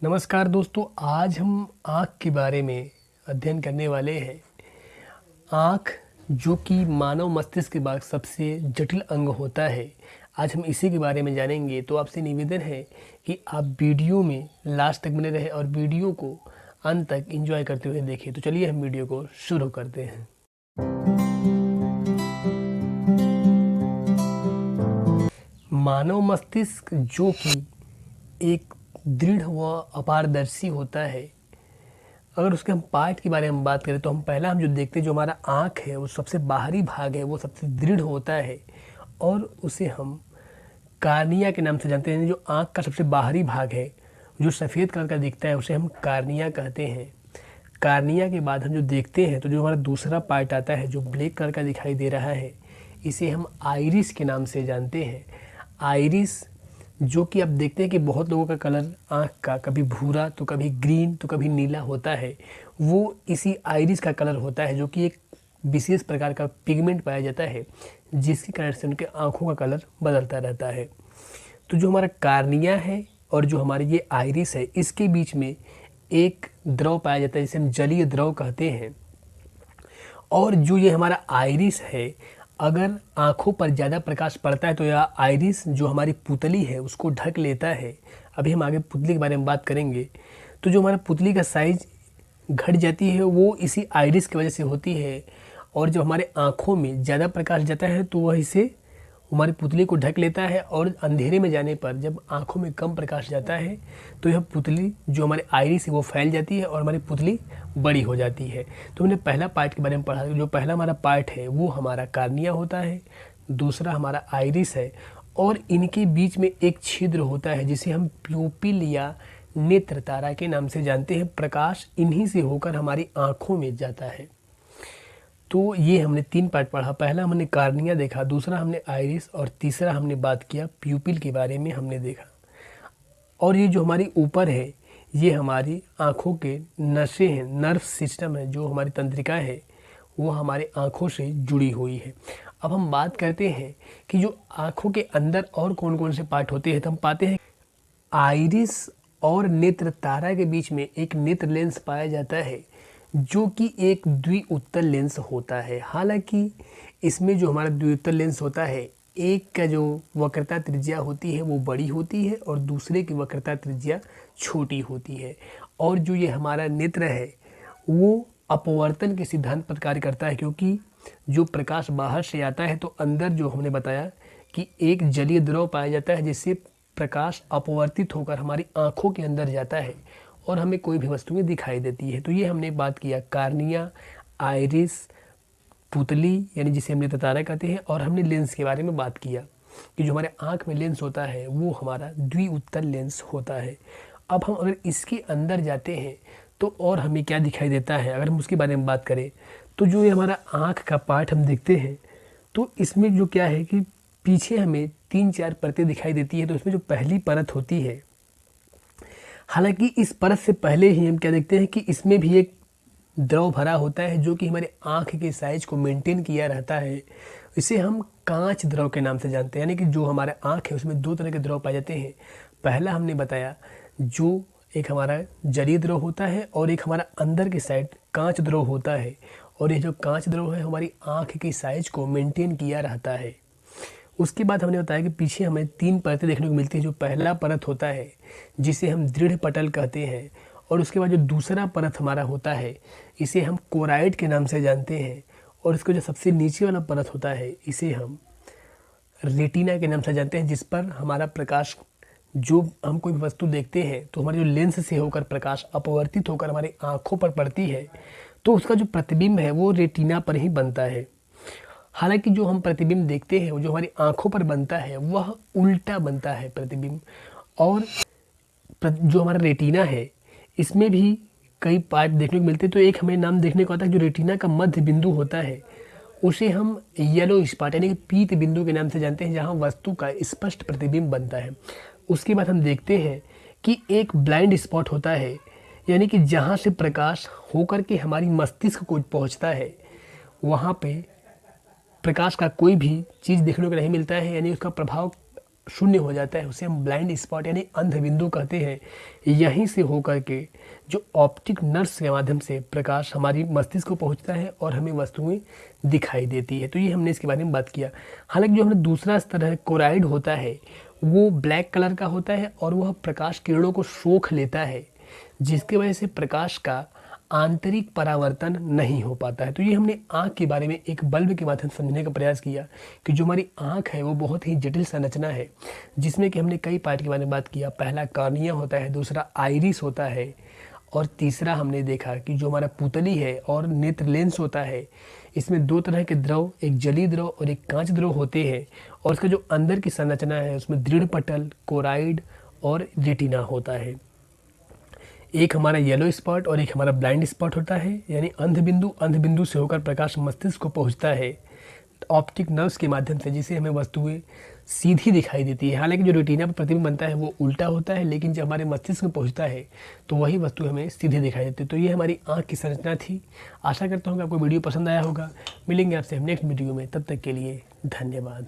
नमस्कार दोस्तों, आज हम आँख के बारे में अध्ययन करने वाले हैं। आँख जो कि मानव मस्तिष्क के बाद सबसे जटिल अंग होता है, आज हम इसी के बारे में जानेंगे। तो आपसे निवेदन है कि आप वीडियो में लास्ट तक बने रहें और वीडियो को अंत तक एंजॉय करते हुए देखें। तो चलिए हम वीडियो को शुरू करते हैं। मानव मस्तिष्क जो कि एक दृढ़ व अपारदर्शी होता है। अगर उसके हम पार्ट के बारे में बात करें तो हम जो देखते हैं, जो हमारा आँख है वो सबसे बाहरी भाग है, वो सबसे दृढ़ होता है और उसे हम कार्निया के नाम से जानते हैं। जो आँख का सबसे बाहरी भाग है जो सफ़ेद कलर का दिखता है उसे हम कार्निया कहते हैं। कार्निया के बाद हम जो देखते हैं तो जो हमारा दूसरा पार्ट आता है जो ब्लैक कलर का दिखाई दे रहा है, इसे हम आइरिस के नाम से जानते हैं। आइरिस जो कि आप देखते हैं कि बहुत लोगों का कलर आँख का कभी भूरा तो कभी ग्रीन तो कभी नीला होता है, वो इसी आइरिस का कलर होता है, जो कि एक विशेष प्रकार का पिगमेंट पाया जाता है जिसके कारण से उनके आँखों का कलर बदलता रहता है। तो जो हमारा कार्निया है और जो हमारी ये आइरिस है, इसके बीच में एक द्रव पाया जाता है जिसे हम जलीय द्रव कहते हैं। और जो ये हमारा आइरिस है, अगर आँखों पर ज़्यादा प्रकाश पड़ता है तो यह आइरिस जो हमारी पुतली है उसको ढक लेता है। अभी हम आगे पुतली के बारे में बात करेंगे। तो जो हमारा पुतली का साइज घट जाती है वो इसी आइरिस की वजह से होती है। और जब हमारे आँखों में ज़्यादा प्रकाश जाता है तो वह इसे हमारी पुतली को ढक लेता है, और अंधेरे में जाने पर जब आँखों में कम प्रकाश जाता है तो यह पुतली जो हमारे आइरिस है वो फैल जाती है और हमारी पुतली बड़ी हो जाती है। तो हमने पहला पार्ट के बारे में पढ़ा। जो पहला हमारा पार्ट है वो हमारा कार्निया होता है, दूसरा हमारा आइरिस है, और इनके बीच में एक छिद्र होता है जिसे हम प्यूपिल या नेत्र तारा के नाम से जानते हैं। प्रकाश इन्हीं से होकर हमारी आँखों में जाता है। तो ये हमने 3 पार्ट पढ़ा। पहला हमने कार्निया देखा, दूसरा हमने आइरिस, और तीसरा हमने बात किया प्यूपिल के बारे में हमने देखा। और ये जो हमारी ऊपर है ये हमारी आँखों के नसें हैं, नर्व सिस्टम है, जो हमारी तंत्रिका है वो हमारे आँखों से जुड़ी हुई है। अब हम बात करते हैं कि जो आँखों के अंदर और कौन कौन से पार्ट होते हैं। तो हम पाते हैं आइरिस और नेत्र तारा के बीच में एक नेत्र लेंस पाया जाता है जो कि एक द्विउत्तल लेंस होता है। हालांकि इसमें जो हमारा द्विउत्तल लेंस होता है, एक का जो वक्रता त्रिज्या होती है वो बड़ी होती है और दूसरे की वक्रता त्रिज्या छोटी होती है। और जो ये हमारा नेत्र है वो अपवर्तन के सिद्धांत पर कार्य करता है, क्योंकि जो प्रकाश बाहर से आता है तो अंदर जो हमने बताया कि एक जलीय द्रव पाया जाता है जिससे प्रकाश अपवर्तित होकर हमारी आँखों के अंदर जाता है और हमें कोई भी वस्तुएं दिखाई देती है। तो ये हमने बात किया कार्निया, आइरिस, पुतली यानी जिसे हमने तारा कहते हैं, और हमने लेंस के बारे में बात किया कि जो हमारे आँख में लेंस होता है वो हमारा द्विउत्तल लेंस होता है। अब हम अगर इसके अंदर जाते हैं तो और हमें क्या दिखाई देता है, अगर हम उसके बारे में बात करें तो जो ये हमारा आँख का पार्ट हम देखते हैं तो इसमें जो क्या है कि पीछे हमें 3-4 परतें दिखाई देती है। तो इसमें जो पहली परत होती है, हालांकि इस परत से पहले ही हम क्या देखते हैं कि इसमें भी एक द्रव भरा होता है जो कि हमारे आँख के साइज को मेंटेन किया रहता है। इसे हम कांच द्रव के नाम से जानते हैं। यानी कि जो हमारा आँख है उसमें 2 तरह के द्रव पाए जाते हैं। पहला हमने बताया जो एक हमारा जलीय द्रव होता है और एक हमारा अंदर के साइड कांच द्रव होता है। और ये जो कांच द्रव है हमारी आँख की साइज को मेंटेन किया रहता है। उसके बाद हमने बताया कि पीछे हमें 3 परतें देखने को मिलती है। जो पहला परत होता है जिसे हम दृढ़ पटल कहते हैं, और उसके बाद जो दूसरा परत हमारा होता है इसे हम कोराइड के नाम से जानते हैं, और इसका जो सबसे नीचे वाला परत होता है इसे हम रेटिना के नाम से जानते हैं, जिस पर हमारा प्रकाश, जो हम कोई वस्तु देखते हैं तो हमारे जो लेंस से होकर प्रकाश अपवर्तित होकर हमारी आँखों पर पड़ती है तो उसका जो प्रतिबिंब है वो रेटिना पर ही बनता है। हालांकि जो हम प्रतिबिंब देखते हैं वो जो हमारी आँखों पर बनता है वह उल्टा बनता है प्रतिबिंब। और जो हमारा रेटिना है इसमें भी कई पार्ट देखने को मिलते हैं। तो एक हमें नाम देखने को आता है जो रेटिना का मध्य बिंदु होता है उसे हम येलो स्पॉट यानी कि पीत बिंदु के नाम से जानते हैं, जहाँ वस्तु का स्पष्ट प्रतिबिंब बनता है। उसके बाद हम देखते हैं कि एक ब्लाइंड स्पॉट होता है, यानी कि जहाँ से प्रकाश होकर के हमारी मस्तिष्क को पहुँचता है वहाँ पे प्रकाश का कोई भी चीज़ देखने को नहीं मिलता है, यानी उसका प्रभाव शून्य हो जाता है उसे हम ब्लाइंड स्पॉट यानी अंध बिंदु कहते हैं। यहीं से होकर के जो ऑप्टिक नर्व्स के माध्यम से प्रकाश हमारी मस्तिष्क को पहुंचता है और हमें वस्तुएं दिखाई देती है। तो ये हमने इसके बारे में बात किया। हालांकि जो हमने दूसरा स्तर है कोराइड होता है वो ब्लैक कलर का होता है और वह प्रकाश किरणों को सोख लेता है, जिसकी वजह से प्रकाश का आंतरिक परावर्तन नहीं हो पाता है। तो ये हमने आँख के बारे में एक बल्ब के माध्यम से समझने का प्रयास किया कि जो हमारी आँख है वो बहुत ही जटिल संरचना है, जिसमें कि हमने कई पार्ट के बारे में बात किया। पहला कॉर्निया होता है, दूसरा आइरिस होता है और तीसरा हमने देखा कि जो हमारा पुतली है और नेत्र लेंस होता है। इसमें दो तरह के द्रव, एक जलीय द्रव और एक कांच द्रव होते हैं और उसका जो अंदर की संरचना है उसमें दृढ़ पटल, कोराइड और रेटिना होता है। एक हमारा येलो स्पॉट और एक हमारा ब्लाइंड स्पॉट होता है, यानी अंध बिंदु से होकर प्रकाश मस्तिष्क को पहुंचता है ऑप्टिक नर्व्स के माध्यम से, जिसे हमें वस्तुएं सीधी दिखाई देती है। हालांकि जो रेटिना पर प्रतिबिंब बनता है वो उल्टा होता है, लेकिन जब हमारे मस्तिष्क में पहुंचता है तो वही वस्तु हमें सीधे दिखाई देती है। तो ये हमारी आँख की संरचना थी। आशा करता हूँ कि आपको वीडियो पसंद आया होगा। मिलेंगे आपसे हम नेक्स्ट वीडियो में, तब तक के लिए धन्यवाद।